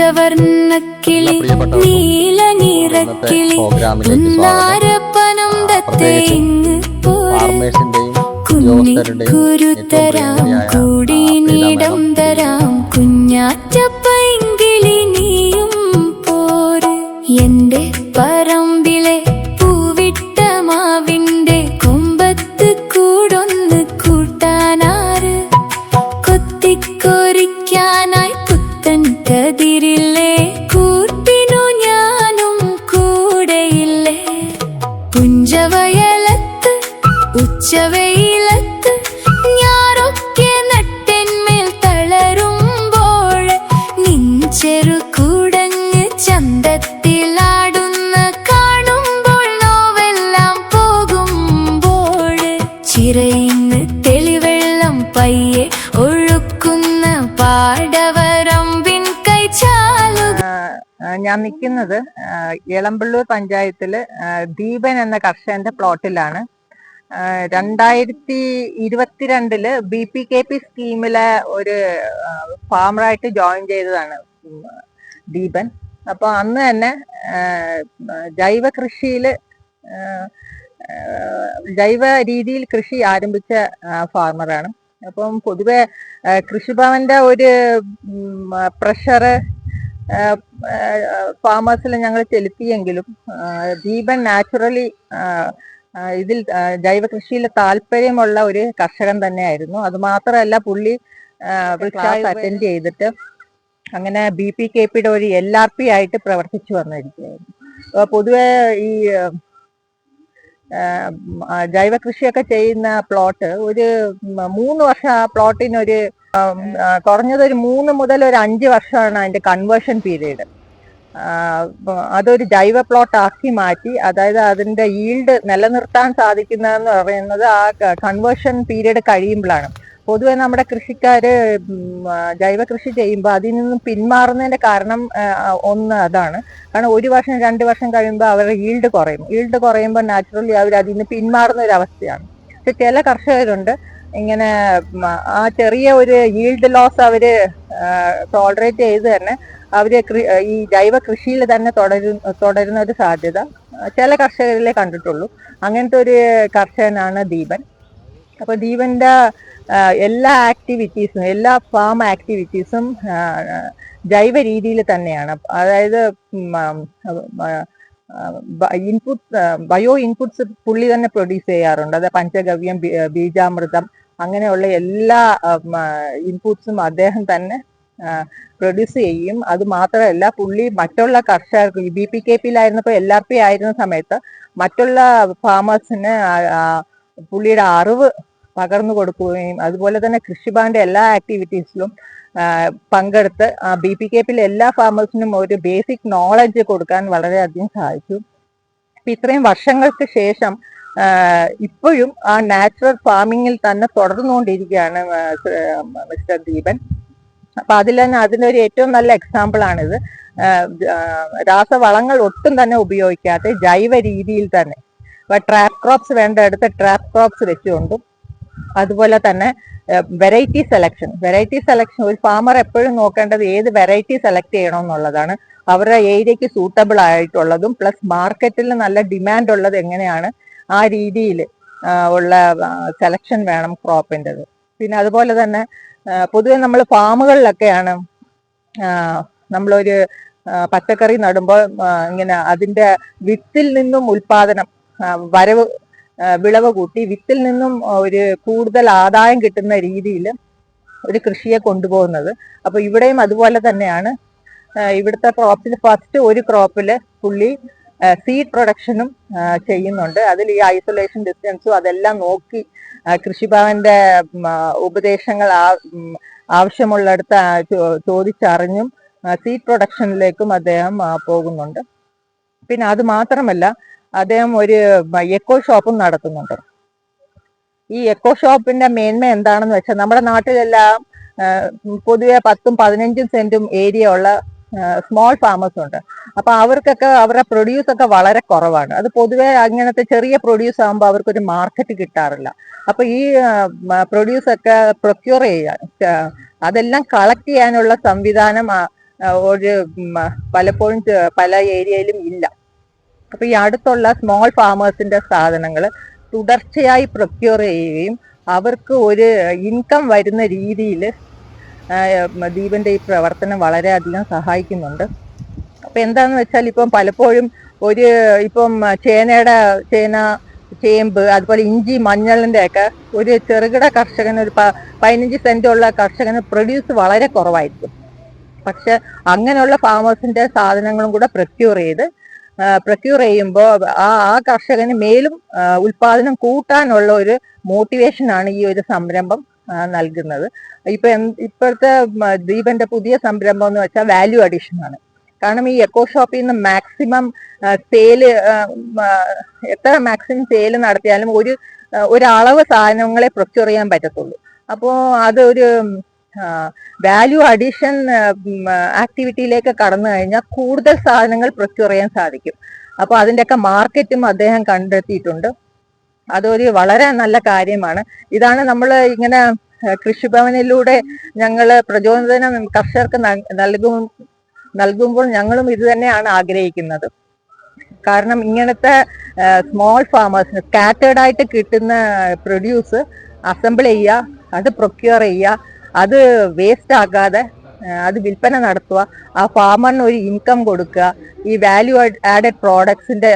പഞ്ചവർണ്ണക്കിളി നീല നിറക്കിളി പുന്നാരപ്പനം ദത്തേ ഇങ്ങ് പോര് കുഞ്ഞിക്കുരുത്തരാം കൂടി നീടം തരാം കുഞ്ഞാറ്റപ്പൈങ്കിളി നീയും പോര് എന്റെ പറമ്പിലെ പൂവിട്ട മാവിന്റെ കൊമ്പത്ത് കൂടൊന്ന് കൂട്ടാനാര് കൊത്തിക്കൊരിക്കാനായി പുത്തൻ കതിരില്ലേ കൂട്ടിനു ഞാനും കൂടെയില്ലേ പുഞ്ചവയലത്ത് ഉച്ചവെയിലത്ത് ഞാറൊക്കെ നട്ടെന്മേൽ തളരുമ്പോൾ നിൻ ചെറുകൂടങ്ങ് ചന്തത്തിലാടുന്ന കാണുമ്പോൾ നോവെല്ലാം പോകുമ്പോൾ ചിറയിന്ന് തെളിവെള്ളം പയ്യെ ഒഴുക്കുന്ന പാടവരമ്പിൻ കൈചാലുക. ഞാൻ നിൽക്കുന്നത് എളമ്പള്ളൂർ പഞ്ചായത്തില് ദീപൻ എന്ന കർഷകന്റെ പ്ലോട്ടിലാണ്. 2022 BPKP സ്കീമിലെ ഒരു ഫാമറായിട്ട് ജോയിൻ ചെയ്തതാണ് ദീപൻ. അപ്പൊ അന്ന് തന്നെ ജൈവ കൃഷിയില് ജൈവ രീതിയിൽ കൃഷി ആരംഭിച്ച ഫാർമറാണ്. അപ്പം പൊതുവെ കൃഷിഭവന്റെ ഒരു പ്രഷറ് ഫാമേഴ്സിൽ ഞങ്ങൾ ചെലുത്തിയെങ്കിലും ദീപൻ നാച്ചുറലി ഇതിൽ ജൈവ കൃഷിയിൽ താല്പര്യമുള്ള ഒരു കർഷകൻ തന്നെയായിരുന്നു. അത് മാത്രമല്ല പുള്ളി ക്ലാസ് അറ്റൻഡ് ചെയ്തിട്ട് അങ്ങനെ BPKPയുടെ ഒരു LRP ആയിട്ട് പ്രവർത്തിച്ചു വന്നിരിക്കുകയായിരുന്നു. പൊതുവെ ഈ ജൈവ കൃഷിയൊക്കെ ചെയ്യുന്ന പ്ലോട്ട് ഒരു 3 വർഷം ആ പ്ലോട്ടിനൊരു കുറഞ്ഞത് ഒരു 3 മുതൽ ഒരു 5 വർഷമാണ് അതിന്റെ കൺവേർഷൻ പീരീഡ്. അതൊരു ജൈവ പ്ലോട്ട് ആക്കി മാറ്റി, അതായത് അതിന്റെ ഈൽഡ് നിലനിർത്താൻ സാധിക്കുന്നതെന്ന് പറയുന്നത് ആ കൺവേർഷൻ പീരീഡ് കഴിയുമ്പോഴാണ്. പൊതുവെ നമ്മുടെ കൃഷിക്കാര് ജൈവ കൃഷി ചെയ്യുമ്പോൾ അതിൽ നിന്നും പിന്മാറുന്നതിന്റെ കാരണം ഒന്ന് അതാണ്. കാരണം 1 വർഷം 2 വർഷം കഴിയുമ്പോൾ അവരുടെ ഈൽഡ് കുറയുമ്പോൾ നാച്ചുറലി അവർ അതിൽ നിന്ന് പിന്മാറുന്ന ഒരു അവസ്ഥയാണ്. പക്ഷെ ചില കർഷകരുണ്ട് ഇങ്ങനെ ആ ചെറിയ ഒരു ഈൽഡ് ലോസ് അവര് ടോളറേറ്റ് ചെയ്ത് തന്നെ അവര് ഈ ജൈവ കൃഷിയിൽ തന്നെ തുടരുന്ന ഒരു സാധ്യത ചില കർഷകരിലേ കണ്ടിട്ടുള്ളൂ. അങ്ങനത്തെ ഒരു കർഷകനാണ് ദീപൻ. അപ്പൊ ദീപന്റെ എല്ലാ ആക്ടിവിറ്റീസും എല്ലാ ഫാം ആക്ടിവിറ്റീസും ജൈവ രീതിയിൽ തന്നെയാണ്. അതായത് ബയോ ഇൻപുട്സ് പുള്ളി തന്നെ പ്രൊഡ്യൂസ് ചെയ്യാറുണ്ട്. അത് പഞ്ചഗവ്യം, ബീജാമൃതം അങ്ങനെയുള്ള എല്ലാ ഇൻപുട്സും അദ്ദേഹം തന്നെ പ്രൊഡ്യൂസ് ചെയ്യും. അത് മാത്രമല്ല പുള്ളി മറ്റുള്ള കർഷകർക്ക് BPKPയിലായിരുന്നപ്പോൾ LRP ആയിരുന്ന സമയത്ത് മറ്റുള്ള ഫാമേഴ്സിന് പുള്ളിയുടെ അറിവ് പകർന്നു കൊടുക്കുകയും അതുപോലെ തന്നെ കൃഷിഭവന്റെ എല്ലാ ആക്ടിവിറ്റീസിലും പങ്കെടുത്ത് BPKPയിലെ എല്ലാ ഫാമേഴ്സിനും ഒരു ബേസിക് നോളജ് കൊടുക്കാൻ വളരെയധികം സഹായിച്ചു. ഇത്രയും വർഷങ്ങൾക്ക് ശേഷം ഇപ്പോഴും ആ നാച്ചുറൽ ഫാമിങ്ങിൽ തന്നെ തുടർന്നുകൊണ്ടിരിക്കുകയാണ് മിസ്റ്റർ ദീപൻ. അപ്പൊ അതിനൊരു ഏറ്റവും നല്ല എക്സാമ്പിൾ ആണിത്. രാസവളങ്ങൾ ഒട്ടും തന്നെ ഉപയോഗിക്കാതെ ജൈവ രീതിയിൽ തന്നെ ട്രാപ്പ് ക്രോപ്സ് വേണ്ടടുത്ത് ട്രാപ്പ് ക്രോപ്സ് വെച്ചുകൊണ്ടും അതുപോലെ തന്നെ വെറൈറ്റി സെലക്ഷൻ ഒരു ഫാമർ എപ്പോഴും നോക്കേണ്ടത് ഏത് വെറൈറ്റി സെലക്ട് ചെയ്യണമെന്നുള്ളതാണ്. അവരുടെ ഏരിയക്ക് സൂട്ടബിൾ ആയിട്ടുള്ളതും പ്ലസ് മാർക്കറ്റിൽ നല്ല ഡിമാൻഡ് ഉള്ളത് എങ്ങനെയാണ് ആ രീതിയിൽ ഉള്ള സെലക്ഷൻ വേണം ക്രോപ്പിൻ്റെത്. പിന്നെ അതുപോലെ തന്നെ പൊതുവെ നമ്മൾ ഫാമുകളിലൊക്കെയാണ് നമ്മളൊരു പച്ചക്കറി നടുമ്പോൾ ഇങ്ങനെ അതിന്റെ വിത്തിൽ നിന്നും ഉൽപാദനം വിളവ് കൂട്ടി വിത്തിൽ നിന്നും ഒരു കൂടുതൽ ആദായം കിട്ടുന്ന രീതിയിൽ ഒരു കൃഷിയെ കൊണ്ടുപോകുന്നത്. അപ്പൊ ഇവിടെയും അതുപോലെ തന്നെയാണ്. ഇവിടുത്തെ ക്രോപ്പിൽ ഫസ്റ്റ് ഒരു ക്രോപ്പില് പുള്ളി സീഡ് പ്രൊഡക്ഷനും ചെയ്യുന്നുണ്ട്. അതിൽ ഈ ഐസൊലേഷൻ ഡിസ്റ്റൻസും അതെല്ലാം നോക്കി കൃഷിഭവന്റെ ഉപദേശങ്ങൾ ആവശ്യമുള്ളിടത്ത് ചോദിച്ചറിഞ്ഞും സീഡ് പ്രൊഡക്ഷനിലേക്കും അദ്ദേഹം പോകുന്നുണ്ട്. പിന്നെ അത് മാത്രമല്ല അദ്ദേഹം ഒരു എക്കോ ഷോപ്പും നടത്തുന്നുണ്ട്. ഈ എക്കോ ഷോപ്പിന്റെ മേന്മ എന്താണെന്ന് വെച്ചാൽ നമ്മുടെ നാട്ടിലെല്ലാം പൊതുവെ 10-15 സെന്റും ഏരിയ ഉള്ള സ്മോൾ ഫാമേഴ്സ് ഉണ്ട്. അപ്പൊ അവർക്കൊക്കെ അവരുടെ പ്രൊഡ്യൂസ് ഒക്കെ വളരെ കുറവാണ്. അത് പൊതുവെ അങ്ങനത്തെ ചെറിയ പ്രൊഡ്യൂസ് ആകുമ്പോൾ അവർക്കൊരു മാർക്കറ്റ് കിട്ടാറില്ല. അപ്പൊ ഈ പ്രൊഡ്യൂസ് ഒക്കെ പ്രൊക്യൂർ ചെയ്യാൻ അതെല്ലാം കളക്ട് ചെയ്യാനുള്ള സംവിധാനം ഒരു പലപ്പോഴും പല ഏരിയയിലും ഇല്ല. അപ്പൊ ഈ അടുത്തുള്ള സ്മോൾ ഫാമേഴ്സിന്റെ സാധനങ്ങൾ തുടർച്ചയായി പ്രൊക്യൂർ ചെയ്യുകയും അവർക്ക് ഒരു ഇൻകം വരുന്ന രീതിയിൽ ദീപന്റെ ഈ പ്രവർത്തനം വളരെയധികം സഹായിക്കുന്നുണ്ട്. അപ്പൊ എന്താന്ന് വെച്ചാൽ ഇപ്പം പലപ്പോഴും ഇപ്പം ചേന, ചേമ്പ്, അതുപോലെ ഇഞ്ചി, മഞ്ഞളിന്റെ ഒക്കെ ഒരു ചെറുകിട കർഷകന് ഒരു 15 സെന്റ് ഉള്ള കർഷകന് പ്രൊഡ്യൂസ് വളരെ കുറവായിരിക്കും. പക്ഷെ അങ്ങനെയുള്ള ഫാമേഴ്സിന്റെ സാധനങ്ങളും കൂടെ പ്രൊക്യൂർ ചെയ്യുമ്പോൾ ആ കർഷകന് മേലും ഉൽപാദനം കൂട്ടാനുള്ള ഒരു മോട്ടിവേഷനാണ് ഈ ഒരു സംരംഭം നൽകുന്നത്. ഇപ്പോഴത്തെ ദീപന്റെ പുതിയ സംരംഭം എന്ന് വെച്ചാൽ വാല്യൂ അഡീഷൻ ആണ്. കാരണം ഈ എക്കോ ഷോപ്പിൽ നിന്ന് മാക്സിമം സെയില് എത്ര മാക്സിമം സെയില് നടത്തിയാലും ഒരളവ് സാധനങ്ങളെ പ്രൊക്യൂർ ചെയ്യാൻ പറ്റത്തുള്ളൂ. അപ്പോൾ അതൊരു വാല്യൂ അഡീഷൻ ആക്ടിവിറ്റിയിലേക്ക് കടന്നു കഴിഞ്ഞാൽ കൂടുതൽ സാധനങ്ങൾ പ്രൊക്യൂർ ചെയ്യാൻ സാധിക്കും. അപ്പൊ അതിൻ്റെയൊക്കെ മാർക്കറ്റും അദ്ദേഹം കണ്ടെത്തിയിട്ടുണ്ട്. അതൊരു വളരെ നല്ല കാര്യമാണ്. ഇതാണ് നമ്മൾ ഇങ്ങനെ കൃഷിഭവനിലൂടെ ഞങ്ങൾ പ്രചോദനം കർഷകർക്ക് നൽകുമ്പോൾ ഞങ്ങളും ഇത് തന്നെയാണ് ആഗ്രഹിക്കുന്നത്. കാരണം ഇങ്ങനത്തെ സ്മോൾ ഫാമേഴ്സിന് സ്കാറ്റേർഡ് ആയിട്ട് കിട്ടുന്ന പ്രൊഡ്യൂസ് അസംബിൾ ചെയ്യുക, അത് പ്രൊക്യൂർ ചെയ്യുക, അത് വേസ്റ്റ് ആക്കാതെ അത് വിൽപ്പന നടത്തുക, ആ ഫാമറിന് ഒരു ഇൻകം കൊടുക്കുക, ഈ വാല്യൂ ആഡഡ് പ്രോഡക്ട്സിന്റെ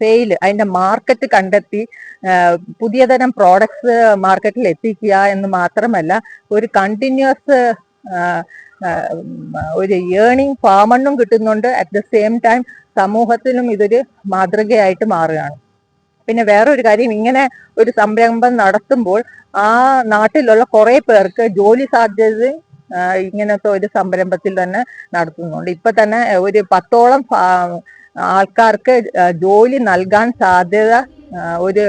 സെയിൽ, അതിന്റെ മാർക്കറ്റ് കണ്ടെത്തി പുതിയ തരം പ്രോഡക്ട്സ് മാർക്കറ്റിൽ എത്തിക്കുക എന്ന് മാത്രമല്ല ഒരു കണ്ടിന്യൂസ് ഒരു ഏർണിംഗ് ഫാമറിനും കിട്ടുന്നുണ്ട്. അറ്റ് ദ സെയിം ടൈം സമൂഹത്തിനും ഇതൊരു മാതൃകയായിട്ട് മാറുകയാണ്. പിന്നെ വേറൊരു കാര്യം, ഇങ്ങനെ ഒരു സംരംഭം നടത്തുമ്പോൾ ആ നാട്ടിലുള്ള കുറെ പേർക്ക് ജോലി സാധ്യത ഇങ്ങനത്തെ ഒരു സംരംഭത്തിൽ തന്നെ നടത്തുന്നുണ്ട്. ഇപ്പൊ തന്നെ ഒരു 10ഓളം ആൾക്കാർക്ക് ജോലി നൽകാൻ സാധ്യത ഒരു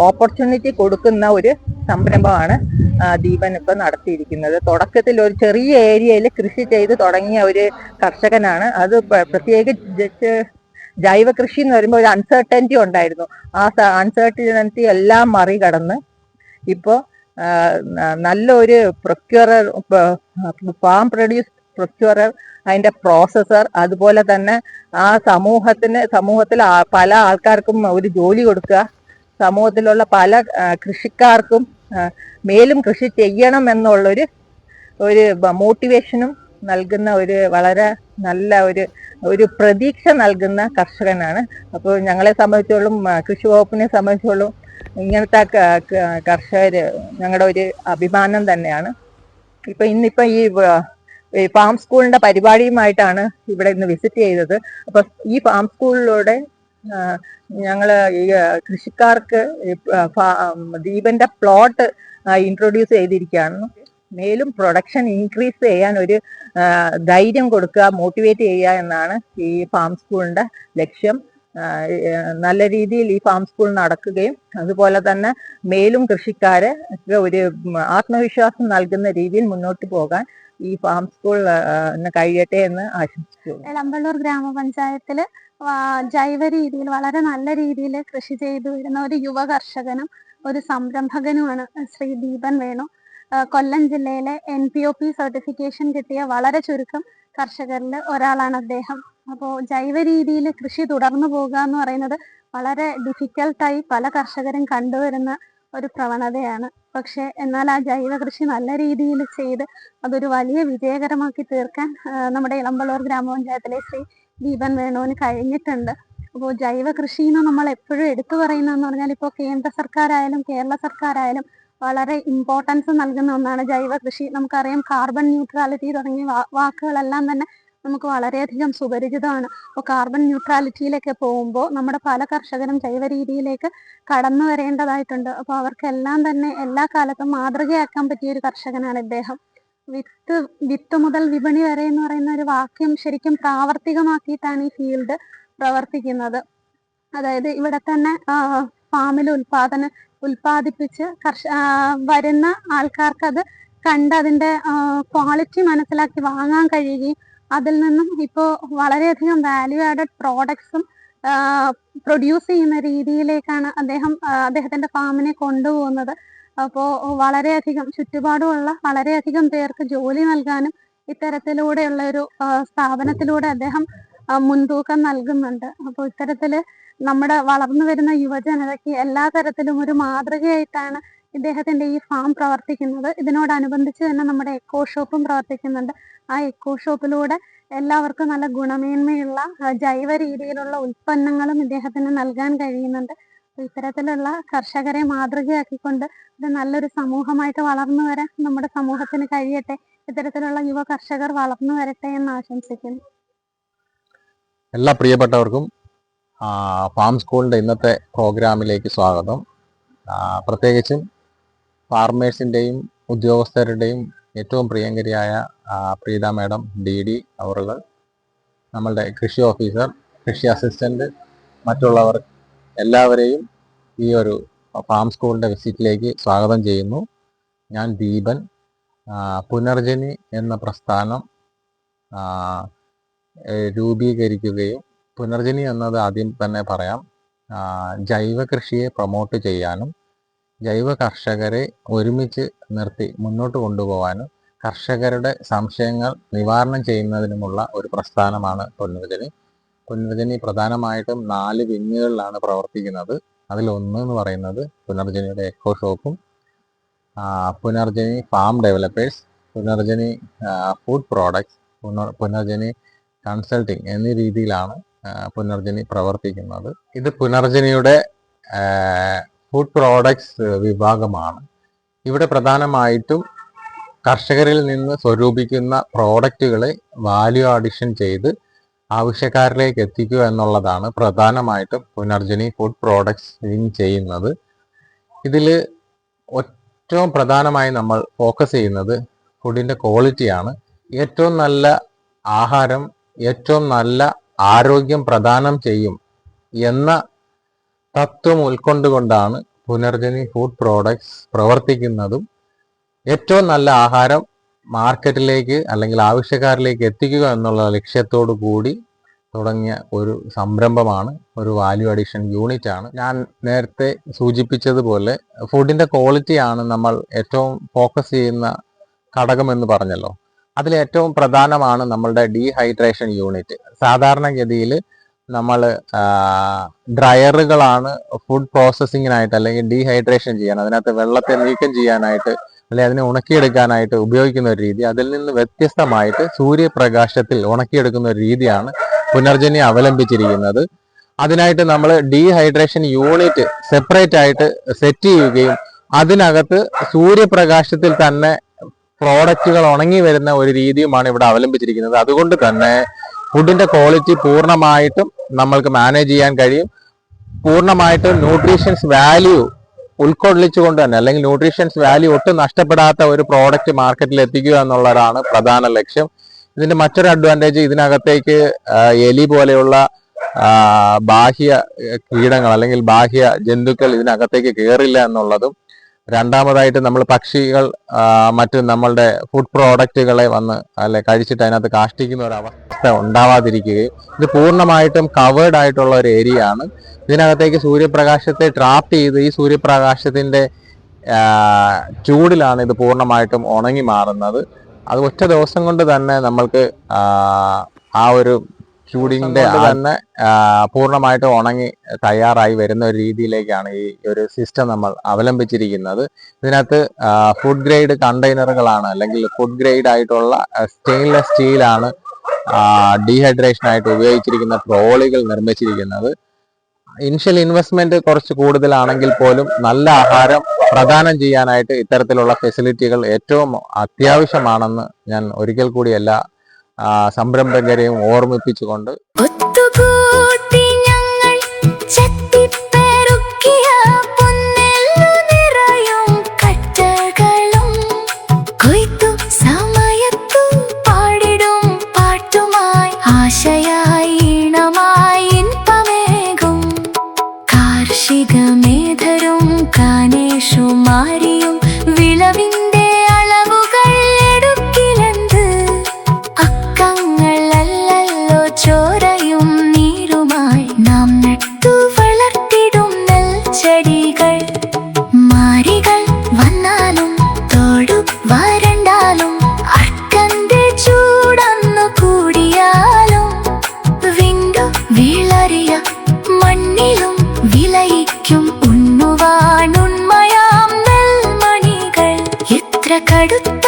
ഓപ്പർച്യൂണിറ്റി കൊടുക്കുന്ന ഒരു സംരംഭമാണ് ദീപൻ ഇപ്പൊ നടത്തിയിരിക്കുന്നത്. തുടക്കത്തിൽ ഒരു ചെറിയ ഏരിയയിൽ കൃഷി ചെയ്ത് തുടങ്ങിയ ഒരു കർഷകനാണ്. അത് പ്രത്യേകിച്ച് ജൈവ കൃഷി എന്ന് പറയുമ്പോൾ ഒരു അൺസർട്ടനിറ്റി ഉണ്ടായിരുന്നു. ആ അൺസർട്ടനിറ്റി എല്ലാം മറികടന്ന് ഇപ്പോ നല്ലൊരു പ്രൊക്യൂറർ, ഫാം പ്രൊഡ്യൂസ് പ്രൊക്യൂറർ, അതിന്റെ പ്രോസസർ, അതുപോലെ തന്നെ ആ സമൂഹത്തിൽ പല ആൾക്കാർക്കും ഒരു ജോലി കൊടുക്കുക, സമൂഹത്തിലുള്ള പല കൃഷിക്കാർക്കും മേലും കൃഷി ചെയ്യണം എന്നുള്ളൊരു മോട്ടിവേഷനും നൽകുന്ന ഒരു വളരെ നല്ല ഒരു പ്രതീക്ഷ നൽകുന്ന കർഷകനാണ്. അപ്പോൾ ഞങ്ങളെ സംബന്ധിച്ചോളം, കൃഷി വകുപ്പിനെ സംബന്ധിച്ചോളം ഇങ്ങനത്തെ കർഷകര് ഞങ്ങളുടെ ഒരു അഭിമാനം തന്നെയാണ്. ഇന്നിപ്പോ ഈ ഫാം സ്കൂളിന്റെ പരിപാടിയുമായിട്ടാണ് ഇവിടെ ഇന്ന് വിസിറ്റ് ചെയ്തത്. അപ്പൊ ഈ ഫാം സ്കൂളിലൂടെ ഞങ്ങള് ഈ കൃഷിക്കാർക്ക് ദീപന്റെ പ്ലോട്ട് ഇൻട്രൊഡ്യൂസ് ചെയ്തിരിക്കുകയാണ്. മേലും പ്രൊഡക്ഷൻ ഇൻക്രീസ് ചെയ്യാൻ ഒരു ധൈര്യം കൊടുക്കുക, മോട്ടിവേറ്റ് ചെയ്യുക എന്നാണ് ഈ ഫാം സ്കൂളിന്റെ ലക്ഷ്യം. നല്ല രീതിയിൽ ഈ ഫാം സ്കൂൾ നടക്കുകയും അതുപോലെ തന്നെ മേലും കൃഷിക്കാരെ ഒരു ആത്മവിശ്വാസം നൽകുന്ന രീതിയിൽ മുന്നോട്ട് പോകാൻ ഈ ഫാം സ്കൂൾ കഴിയട്ടെ എന്ന് ആശംസിക്കുന്നു. എളമ്പള്ളൂർ ഗ്രാമപഞ്ചായത്തില് ജൈവ രീതിയിൽ വളരെ നല്ല രീതിയിൽ കൃഷി ചെയ്തു വരുന്ന ഒരു യുവ കർഷകനും ഒരു സംരംഭകനുമാണ് ശ്രീ ദീപൻ വേണു. കൊല്ലം ജില്ലയിലെ NPOP സർട്ടിഫിക്കേഷൻ കിട്ടിയ വളരെ ചുരുക്കം കർഷകരിൽ ഒരാളാണ് അദ്ദേഹം. അപ്പോൾ ജൈവ രീതിയിൽ കൃഷി തുടർന്നു പോകുക എന്ന് പറയുന്നത് വളരെ ഡിഫിക്കൽട്ടായി പല കർഷകരും കണ്ടുവരുന്ന ഒരു പ്രവണതയാണ്. പക്ഷെ എന്നാൽ ആ ജൈവ കൃഷി നല്ല രീതിയിൽ ചെയ്ത് അതൊരു വലിയ വിജയകരമാക്കി തീർക്കാൻ നമ്മുടെ ഇളമ്പള്ളൂർ ഗ്രാമപഞ്ചായത്തിലെ ശ്രീ ദീപൻ വേണുവിന് കഴിഞ്ഞിട്ടുണ്ട്. അപ്പോൾ ജൈവ കൃഷി എന്ന് നമ്മൾ എപ്പോഴും എടുത്തു പറയുന്നതെന്ന് പറഞ്ഞാൽ ഇപ്പോൾ കേന്ദ്ര സർക്കാരായാലും കേരള സർക്കാരായാലും വളരെ ഇമ്പോർട്ടൻസ് നൽകുന്ന ഒന്നാണ് ജൈവ കൃഷി. നമുക്കറിയാം കാർബൺ ന്യൂട്രാലിറ്റി തുടങ്ങിയ വാക്കുകളെല്ലാം തന്നെ നമുക്ക് വളരെയധികം സുപരിചിതമാണ്. അപ്പോൾ കാർബൺ ന്യൂട്രാലിറ്റിയിലേക്ക് പോകുമ്പോൾ നമ്മുടെ പല കർഷകരും ജൈവ രീതിയിലേക്ക് കടന്നു വരേണ്ടതായിട്ടുണ്ട്. അപ്പോൾ അവർക്കെല്ലാം തന്നെ എല്ലാ കാലത്തും മാതൃകയാക്കാൻ പറ്റിയ ഒരു കർഷകനാണ് ഇദ്ദേഹം. വിത്ത് മുതൽ വിപണി വരെ എന്ന് പറയുന്ന ഒരു വാക്യം ശരിക്കും പ്രാവർത്തികമാക്കിയിട്ടാണ് ഈ ഫീൽഡ് പ്രവർത്തിക്കുന്നത്. അതായത് ഇവിടെ തന്നെ ഫാമിൽ ഉൽപ്പാദിപ്പിച്ച് വരുന്ന ആൾക്കാർക്ക് അത് കണ്ട് അതിന്റെ ക്വാളിറ്റി മനസ്സിലാക്കി വാങ്ങാൻ കഴിയുകയും അതിൽ നിന്നും ഇപ്പോൾ വളരെയധികം വാല്യൂ ആഡഡ് പ്രോഡക്ട്സും പ്രൊഡ്യൂസ് ചെയ്യുന്ന രീതിയിലേക്കാണ് അദ്ദേഹത്തിന്റെ ഫാമിനെ കൊണ്ടുപോകുന്നത്. അപ്പോൾ വളരെയധികം ചുറ്റുപാടുമുള്ള വളരെയധികം പേർക്ക് ജോലി നൽകാനും ഇത്തരത്തിലൂടെയുള്ള ഒരു സ്ഥാപനത്തിലൂടെ അദ്ദേഹം മുൻതൂക്കം നൽകുന്നുണ്ട്. അപ്പോൾ ഇത്തരത്തില് നമ്മുടെ വളർന്നു വരുന്ന യുവജനതയ്ക്ക് എല്ലാ തരത്തിലും ഒരു മാതൃകയായിട്ടാണ് ഇദ്ദേഹത്തിന്റെ ഈ ഫാം പ്രവർത്തിക്കുന്നത്. ഇതിനോടനുബന്ധിച്ച് തന്നെ നമ്മുടെ എക്കോ ഷോപ്പും പ്രവർത്തിക്കുന്നുണ്ട്. ആ എക്കോ ഷോപ്പിലൂടെ എല്ലാവർക്കും നല്ല ഗുണമേന്മയുള്ള ജൈവ രീതിയിലുള്ള ഉൽപ്പന്നങ്ങളും ഇദ്ദേഹത്തിന് നൽകാൻ കഴിയുന്നുണ്ട്. ഇത്തരത്തിലുള്ള കർഷകരെ മാതൃകയാക്കിക്കൊണ്ട് ഇത് നല്ലൊരു സമൂഹമായിട്ട് വളർന്നു വരാൻ നമ്മുടെ സമൂഹത്തിന് കഴിയട്ടെ. ഇത്തരത്തിലുള്ള യുവ കർഷകർ വളർന്നു വരട്ടെ എന്ന് ആശംസിക്കുന്നു. എല്ലാ പ്രിയപ്പെട്ടവർക്കും ഫാം സ്കൂളിൻ്റെ ഇന്നത്തെ പ്രോഗ്രാമിലേക്ക് സ്വാഗതം. പ്രത്യേകിച്ചും ഫാർമേഴ്സിൻ്റെയും ഉദ്യോഗസ്ഥരുടെയും ഏറ്റവും പ്രിയങ്കരിയായ പ്രീത മാഡം DD അവറുകൾ, നമ്മളുടെ കൃഷി ഓഫീസർ, കൃഷി അസിസ്റ്റൻ്റ്, മറ്റുള്ളവർ എല്ലാവരെയും ഈ ഒരു ഫാം സ്കൂളിൻ്റെ വിസിറ്റിലേക്ക് സ്വാഗതം ചെയ്യുന്നു. ഞാൻ ദീപൻ. പുനർജനി എന്ന പ്രസ്ഥാനം രൂപീകരിക്കുകയും, പുനർജനി എന്നത് ആദ്യം തന്നെ പറയാം, ജൈവ കൃഷിയെ പ്രൊമോട്ട് ചെയ്യാനും ജൈവ കർഷകരെ ഒരുമിച്ച് നിർത്തി മുന്നോട്ട് കൊണ്ടുപോകാനും കർഷകരുടെ സംശയങ്ങൾ നിവാരണം ചെയ്യുന്നതിനുമുള്ള ഒരു പ്രസ്ഥാനമാണ് പുനർജനി. പുനർജനി പ്രധാനമായിട്ടും 4 വിങ്ങുകളിലാണ് പ്രവർത്തിക്കുന്നത്. അതിലൊന്ന് എന്ന് പറയുന്നത് പുനർജനിയുടെ എക്കോ ഷോപ്പും, Punarjani farm developers, Punarjani food products, Punarjani consulting എന്നീ രീതിയിലാണ് പുനർജനി പ്രവർത്തിക്കുന്നത്. ഇത് പുനർജനിയുടെ ഫുഡ് പ്രോഡക്ട്സ് വിഭാഗമാണ്. ഇവിടെ പ്രധാനമായിട്ടും കർഷകരിൽ നിന്ന് സ്വരൂപിക്കുന്ന പ്രോഡക്റ്റുകളെ വാല്യൂ അഡിഷൻ ചെയ്ത് ആവശ്യക്കാരിലേക്ക് എത്തിക്കുക എന്നുള്ളതാണ് പ്രധാനമായിട്ടും പുനർജനി ഫുഡ് പ്രോഡക്ട്സ് ചെയ്യുന്നത്. ഇതിൽ ഏറ്റവും പ്രധാനമായി നമ്മൾ ഫോക്കസ് ചെയ്യുന്നത് ഫുഡിൻ്റെ ക്വാളിറ്റിയാണ്. ഏറ്റവും നല്ല ആഹാരം ഏറ്റവും നല്ല ആരോഗ്യം പ്രദാനം ചെയ്യും എന്ന തത്വം ഉൾക്കൊണ്ടുകൊണ്ടാണ് പുനർജനി ഫുഡ് പ്രോഡക്ട്സ് പ്രവർത്തിക്കുന്നതും ഏറ്റവും നല്ല ആഹാരം മാർക്കറ്റിലേക്ക് അല്ലെങ്കിൽ ആവശ്യക്കാരിലേക്ക് എത്തിക്കുക എന്നുള്ള ലക്ഷ്യത്തോടു കൂടി തുടങ്ങിയ ഒരു സംരംഭമാണ്, ഒരു വാല്യൂ അഡീഷൻ യൂണിറ്റ് ആണ്. ഞാൻ നേരത്തെ സൂചിപ്പിച്ചതുപോലെ ഫുഡിൻ്റെ ക്വാളിറ്റിയാണ് നമ്മൾ ഏറ്റവും ഫോക്കസ് ചെയ്യുന്ന ഘടകം എന്ന് പറഞ്ഞല്ലോ. അതിലേറ്റവും പ്രധാനമാണ് നമ്മളുടെ ഡീഹൈഡ്രേഷൻ യൂണിറ്റ്. സാധാരണഗതിയിൽ നമ്മൾ ഡ്രയറുകളാണ് ഫുഡ് പ്രോസസ്സിങ്ങിനായിട്ട് അല്ലെങ്കിൽ ഡീഹൈഡ്രേഷൻ ചെയ്യാൻ, അതിനകത്ത് വെള്ളത്തെ നീക്കം ചെയ്യാനായിട്ട് അല്ലെങ്കിൽ അതിനെ ഉണക്കിയെടുക്കാനായിട്ട് ഉപയോഗിക്കുന്ന ഒരു രീതി. അതിൽ നിന്ന് വ്യത്യസ്തമായിട്ട് സൂര്യപ്രകാശത്തിൽ ഉണക്കിയെടുക്കുന്ന ഒരു രീതിയാണ് പുനർജനി അവലംബിച്ചിരിക്കുന്നത്. അതിനായിട്ട് നമ്മൾ ഡീഹൈഡ്രേഷൻ യൂണിറ്റ് സെപ്പറേറ്റ് ആയിട്ട് സെറ്റ് ചെയ്യുകയും അതിനകത്ത് സൂര്യപ്രകാശത്തിൽ തന്നെ പ്രോഡക്റ്റുകൾ ഉണങ്ങി വരുന്ന ഒരു രീതിയുമാണ് ഇവിടെ അവലംബിച്ചിരിക്കുന്നത്. അതുകൊണ്ട് തന്നെ ഫുഡിന്റെ ക്വാളിറ്റി പൂർണ്ണമായിട്ടും നമ്മൾക്ക് മാനേജ് ചെയ്യാൻ കഴിയും. പൂർണ്ണമായിട്ടും ന്യൂട്രീഷ്യൻസ് വാല്യൂ ഉൾക്കൊള്ളിച്ചുകൊണ്ട് തന്നെ, അല്ലെങ്കിൽ ന്യൂട്രീഷ്യൻസ് വാല്യൂ ഒട്ടും നഷ്ടപ്പെടാത്ത ഒരു പ്രോഡക്റ്റ് മാർക്കറ്റിൽ എത്തിക്കുക എന്നുള്ളതാണ് പ്രധാന ലക്ഷ്യം. ഇതിന്റെ മറ്റൊരു അഡ്വാൻറ്റേജ്, ഇതിനകത്തേക്ക് എലി പോലെയുള്ള ബാഹ്യ കീടങ്ങൾ അല്ലെങ്കിൽ ബാഹ്യ ജന്തുക്കൾ ഇതിനകത്തേക്ക് കയറില്ല എന്നുള്ളതും, രണ്ടാമതായിട്ട് നമ്മൾ പക്ഷികൾ മറ്റ് നമ്മളുടെ ഫുഡ് പ്രോഡക്റ്റുകളെ വന്ന് അല്ലെ കഴിച്ചിട്ട് അതിനകത്ത് കാഷ്ടിക്കുന്ന ഒരു അവസ്ഥ ഉണ്ടാവാതിരിക്കുകയും, ഇത് പൂർണ്ണമായിട്ടും കവേർഡ് ആയിട്ടുള്ള ഒരു ഏരിയ ആണ്. ഇതിനകത്തേക്ക് സൂര്യപ്രകാശത്തെ ട്രാപ്പ് ചെയ്ത് ഈ സൂര്യപ്രകാശത്തിന്റെ ചൂടിലാണ് ഇത് പൂർണ്ണമായിട്ടും ഉണങ്ങി മാറുന്നത്. അത് ഒറ്റ ദിവസം കൊണ്ട് തന്നെ നമ്മൾക്ക് ആ ഒരു ചൂടിന്റെ തന്നെ പൂർണ്ണമായിട്ട് ഉണങ്ങി തയ്യാറായി വരുന്ന ഒരു രീതിയിലേക്കാണ് ഈ ഒരു സിസ്റ്റം നമ്മൾ അവലംബിച്ചിരിക്കുന്നത്. ഇതിനകത്ത് ഫുഡ് ഗ്രേഡ് കണ്ടെയ്നറുകളാണ് അല്ലെങ്കിൽ ഫുഡ് ഗ്രേഡ് ആയിട്ടുള്ള സ്റ്റെയിൻലെസ് സ്റ്റീലാണ് ഡീഹൈഡ്രേഷൻ ആയിട്ട് ഉപയോഗിച്ചിരിക്കുന്ന ട്രോളികൾ നിർമ്മിച്ചിരിക്കുന്നത്. ഇനിഷ്യൽ ഇൻവെസ്റ്റ്മെന്റ് കുറച്ച് കൂടുതലാണെങ്കിൽ പോലും നല്ല ആഹാരം പ്രദാനം ചെയ്യാനായിട്ട് ഇത്തരത്തിലുള്ള ഫെസിലിറ്റികൾ ഏറ്റവും അത്യാവശ്യമാണെന്ന് ഞാൻ ഒരിക്കൽ കൂടി എല്ലാ സംരംഭകരെയും ഓർമ്മിപ്പിച്ചുകൊണ്ട് മേധരും കാനേഷുമാരിയും വിളവിന്റെ അളവുകൾ എടുക്കിലെന്ത് അക്കങ്ങളല്ലോ ചോരയും നീരുമായി നാം നട്ടു വളർത്തിടും നെൽച്ചെടികൾ. മാരികൾ വന്നാലും തോടു വരണ്ടാലും അർക്കന്റെ മണ്ണിലും വിളയിക്കും ഉണ്ണുവാനുണ്മയാം നെൽമണികൾ. എത്ര കടുത്ത